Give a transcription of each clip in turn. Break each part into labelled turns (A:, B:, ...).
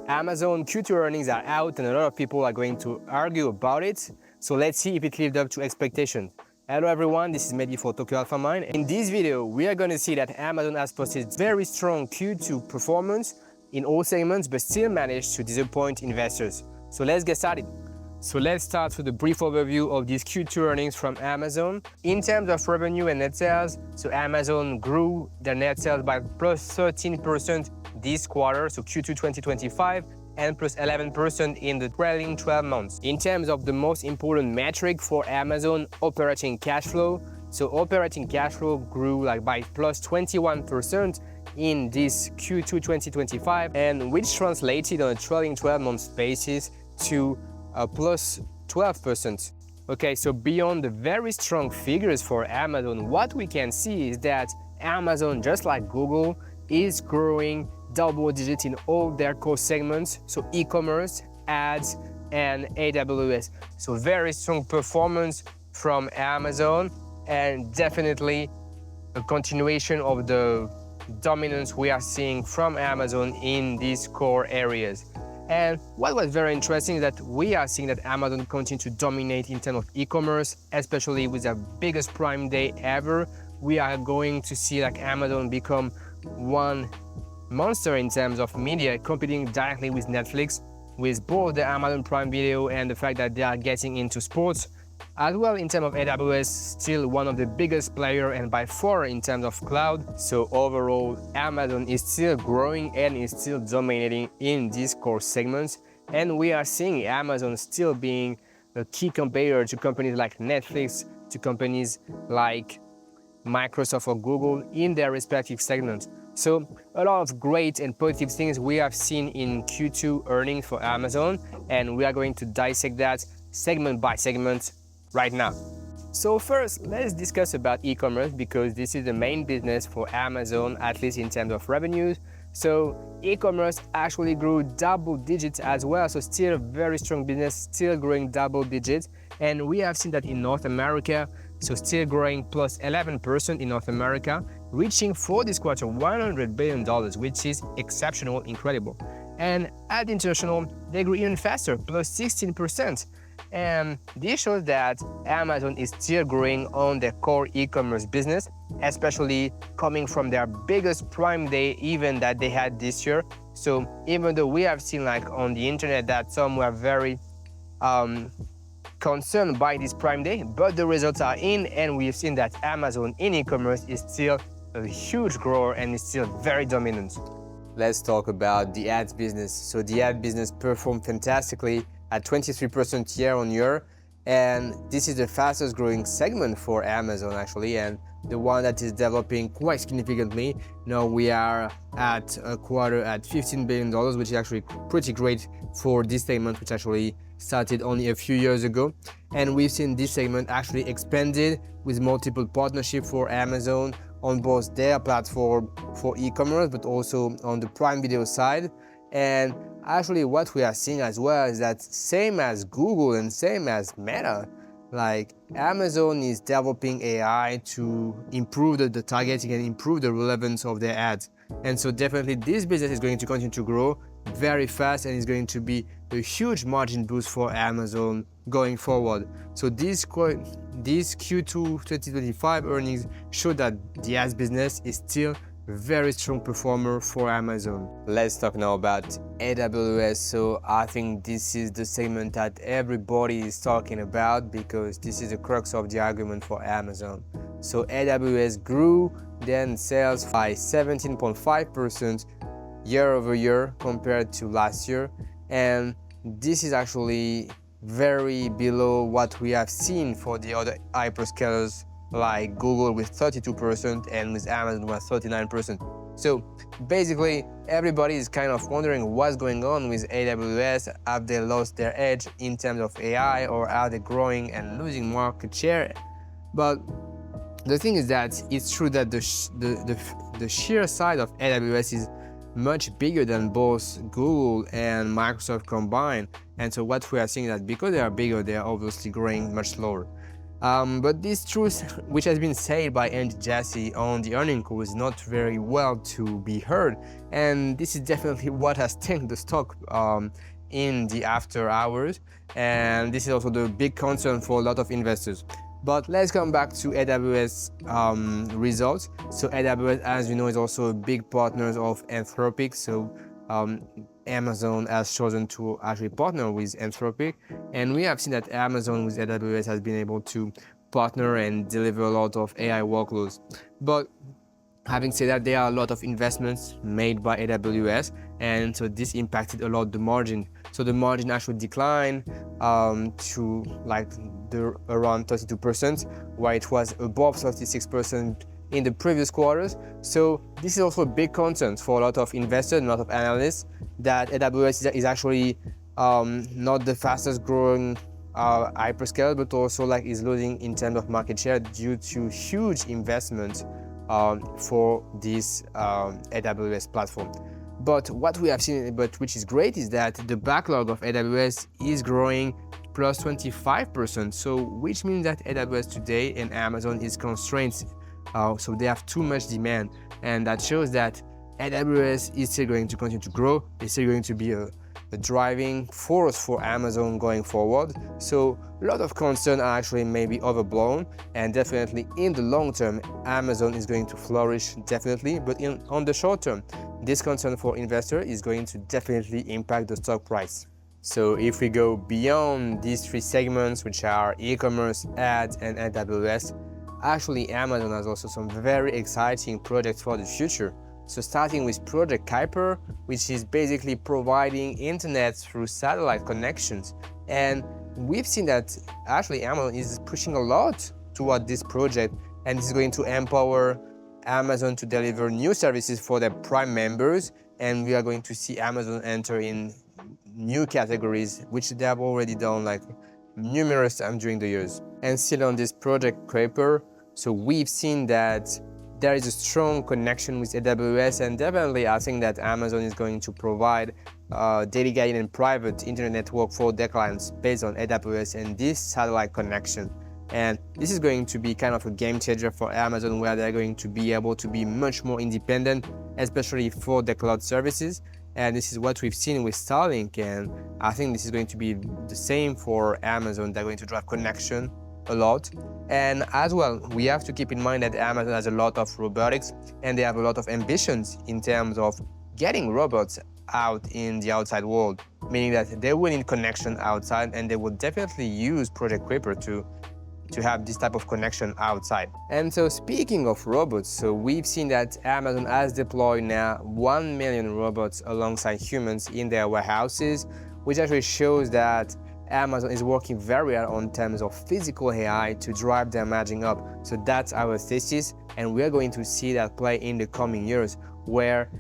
A: Amazon Q2 earnings are out and a lot of people are going to argue about it. So let's see if it lived up to expectations. Hello everyone, this is Mehdi for Tokyo Alpha Mind. In this video, we are going to see that Amazon has posted very strong Q2 performance in all segments, but still managed to disappoint investors. So let's get started. So let's start with a brief overview of these Q2 earnings from Amazon. In terms of revenue and net sales, so Amazon grew their net sales by plus 13% this quarter, so Q2 2025, and plus 11% in the trailing 12 months. In terms of the most important metric for Amazon, operating cash flow, so operating cash flow grew by plus 21% in this Q2 2025, and which translated on a trailing 12 months basis to plus 12%. Okay, so beyond the very strong figures for Amazon, what we can see is that Amazon, just like Google, is growing double digit in all their core segments, so e-commerce, ads, and AWS. So very strong performance from Amazon, and definitely a continuation of the dominance we are seeing from Amazon in these core areas. And what was very interesting is that we are seeing that Amazon continue to dominate in terms of e-commerce, especially with their biggest Prime Day ever. We are going to see Amazon become one monster in terms of media, competing directly with Netflix, with both the Amazon Prime Video and the fact that they are getting into sports. As well, in terms of AWS, still one of the biggest player and by far in terms of cloud. So overall, Amazon is still growing and is still dominating in these core segments. And we are seeing Amazon still being a key competitor to companies like Netflix, to companies like Microsoft or Google in their respective segments. So a lot of great and positive things we have seen in Q2 earnings for Amazon, and we are going to dissect that segment by segment right now. So first, let's discuss about e-commerce, because this is the main business for Amazon, at least in terms of revenues. So e-commerce actually grew double digits as well, so still a very strong business, still growing double digits. And we have seen that in North America, so still growing plus 11% in North America, reaching for this quarter $100 billion, which is exceptional, incredible. And at international, they grew even faster, plus 16%. And this shows that Amazon is still growing on their core e-commerce business, especially coming from their biggest Prime Day event that they had this year. So even though we have seen on the internet that some were very concerned by this Prime Day, but the results are in, and we've seen that Amazon in e-commerce is still a huge grower and is still very dominant. Let's talk about the ads business. So the ad business performed fantastically at 23% year on year, and this is the fastest growing segment for Amazon actually, and the one that is developing quite significantly. Now we are at a quarter at $15 billion, which is actually pretty great for this segment, which actually started only a few years ago. And we've seen this segment actually expanded with multiple partnerships for Amazon on both their platform for e-commerce, but also on the Prime Video side. And actually what we are seeing as well is that same as Google and same as Meta, Amazon is developing AI to improve the targeting and improve the relevance of their ads. And so definitely this business is going to continue to grow very fast and is going to be a huge margin boost for Amazon going forward. So this Q2 2025 earnings show that the ads business is still a very strong performer for Amazon. Let's talk now about AWS. So I think this is the segment that everybody is talking about, because this is the crux of the argument for Amazon. So AWS grew their sales by 17.5% year over year compared to last year, and this is actually very below what we have seen for the other hyperscalers like Google with 32% and with Amazon with 39%. So basically everybody is kind of wondering what's going on with AWS. Have they lost their edge in terms of AI, or are they growing and losing market share? But the thing is that it's true that the sheer size of AWS is much bigger than both Google and Microsoft combined. And so what we are seeing is that because they are bigger, they are obviously growing much slower. But this truth, which has been said by Andy Jassy on the earnings call, is not very well to be heard, and this is definitely what has tanked the stock in the after hours, and this is also the big concern for a lot of investors. But let's come back to AWS results. So AWS, as you know, is also a big partner of Anthropic. So Amazon has chosen to actually partner with Anthropic, and we have seen that Amazon with AWS has been able to partner and deliver a lot of AI workloads. But having said that, there are a lot of investments made by AWS, and so this impacted a lot the margin. So the margin actually declined to like around 32%, while it was above 36% in the previous quarters. So this is also a big concern for a lot of investors and a lot of analysts, that AWS is actually not the fastest growing hyperscale, but also like is losing in terms of market share due to huge investment for this AWS platform. But what we have seen, but which is great, is that the backlog of AWS is growing plus 25%. So which means that AWS today and Amazon is constrained. So they have too much demand, and that shows that AWS is still going to continue to grow. It's still going to be a driving force for Amazon going forward. So a lot of concern are actually maybe overblown, and definitely in the long term, Amazon is going to flourish definitely. But on the short term, this concern for investor is going to definitely impact the stock price. So if we go beyond these three segments, which are e-commerce, ads, and AWS, actually Amazon has also some very exciting projects for the future. So starting with Project Kuiper, which is basically providing internet through satellite connections. And we've seen that actually Amazon is pushing a lot toward this project, and this is going to empower Amazon to deliver new services for their Prime members. And we are going to see Amazon enter in new categories, which they have already done like numerous times during the years. And still on this Project Kuiper, so we've seen that there is a strong connection with AWS, and definitely I think that Amazon is going to provide dedicated and private internet network for their clients based on AWS and this satellite connection. And this is going to be kind of a game changer for Amazon, where they're going to be able to be much more independent, especially for the cloud services. And this is what we've seen with Starlink, and I think this is going to be the same for Amazon. They're going to drive connection a lot. And as well, we have to keep in mind that Amazon has a lot of robotics, and they have a lot of ambitions in terms of getting robots out in the outside world, meaning that they will need connection outside, and they will definitely use Project Kuiper to have this type of connection outside. And so speaking of robots, so we've seen that Amazon has deployed now 1 million robots alongside humans in their warehouses, which actually shows that Amazon is working very hard on terms of physical AI to drive their margin up. So that's our thesis, and we're going to see that play in the coming years, where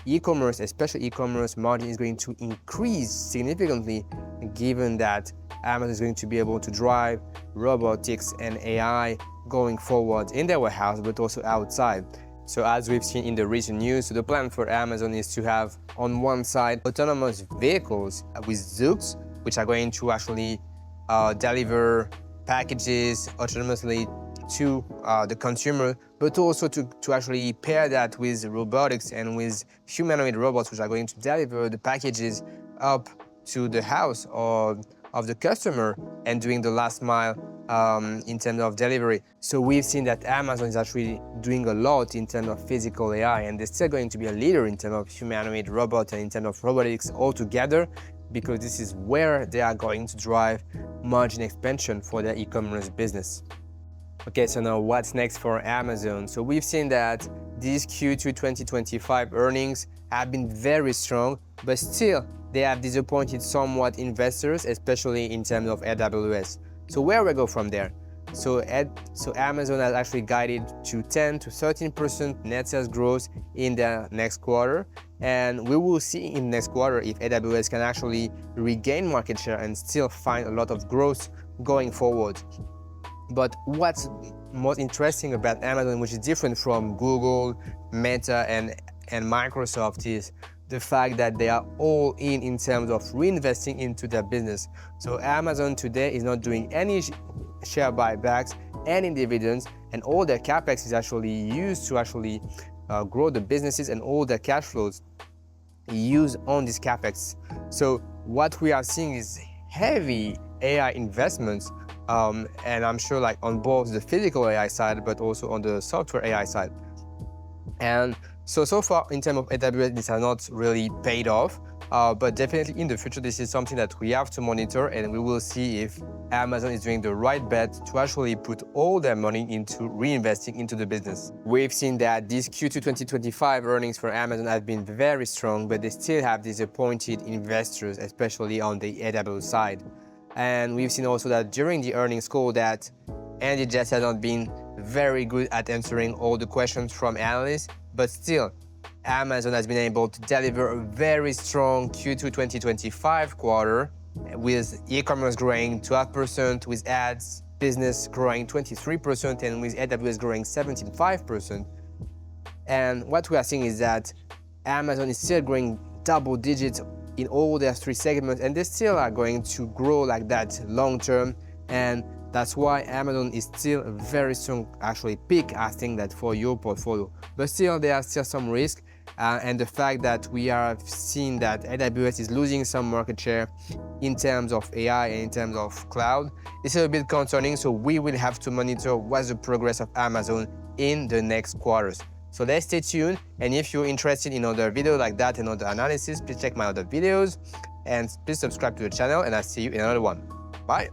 A: e-commerce, especially e-commerce margin, is going to increase significantly, given that Amazon is going to be able to drive robotics and AI going forward in their warehouse, but also outside. So as we've seen in the recent news, so the plan for Amazon is to have on one side autonomous vehicles with Zoox, which are going to actually deliver packages autonomously to the consumer, but also to actually pair that with robotics and with humanoid robots, which are going to deliver the packages up to the house or of the customer and doing the last mile in terms of delivery. So we've seen that Amazon is actually doing a lot in terms of physical AI, and they're still going to be a leader in terms of humanoid robots and in terms of robotics altogether, because this is where they are going to drive margin expansion for their e-commerce business. Okay, so now what's next for Amazon? So we've seen that these Q2 2025 earnings have been very strong, but still they have disappointed somewhat investors, especially in terms of AWS. So where we go from there? So Amazon has actually guided to 10 to 13% net sales growth in the next quarter, and we will see in next quarter if AWS can actually regain market share and still find a lot of growth going forward. But what's most interesting about Amazon, which is different from Google, Meta, and Microsoft, is the fact that they are all in terms of reinvesting into their business. So Amazon today is not doing any share buybacks and in dividends, and all their capex is actually used to actually grow the businesses, and all their cash flows used on this capex. So what we are seeing is heavy AI investments, and I'm sure like on both the physical AI side, but also on the software AI side. And so far in terms of AWS, this has not really paid off, but definitely in the future, this is something that we have to monitor, and we will see if Amazon is doing the right bet to actually put all their money into reinvesting into the business. We've seen that these Q2 2025 earnings for Amazon have been very strong, but they still have disappointed investors, especially on the AWS side. And we've seen also that during the earnings call that Andy just has not been very good at answering all the questions from analysts, but still, Amazon has been able to deliver a very strong Q2 2025 quarter, with e-commerce growing 12%, with ads business growing 23%, and with AWS growing 75%. And what we are seeing is that Amazon is still growing double digits in all their three segments, and they still are going to grow like that long term. And that's why Amazon is still a very strong actually pick, I think, that for your portfolio. But still, there are still some risk, and the fact that we are seeing that AWS is losing some market share in terms of AI and in terms of cloud is a bit concerning. So we will have to monitor what's the progress of Amazon in the next quarters. So let's stay tuned, and if you're interested in other videos like that and other analysis, please check my other videos, and please subscribe to the channel, and I'll see you in another one. Bye!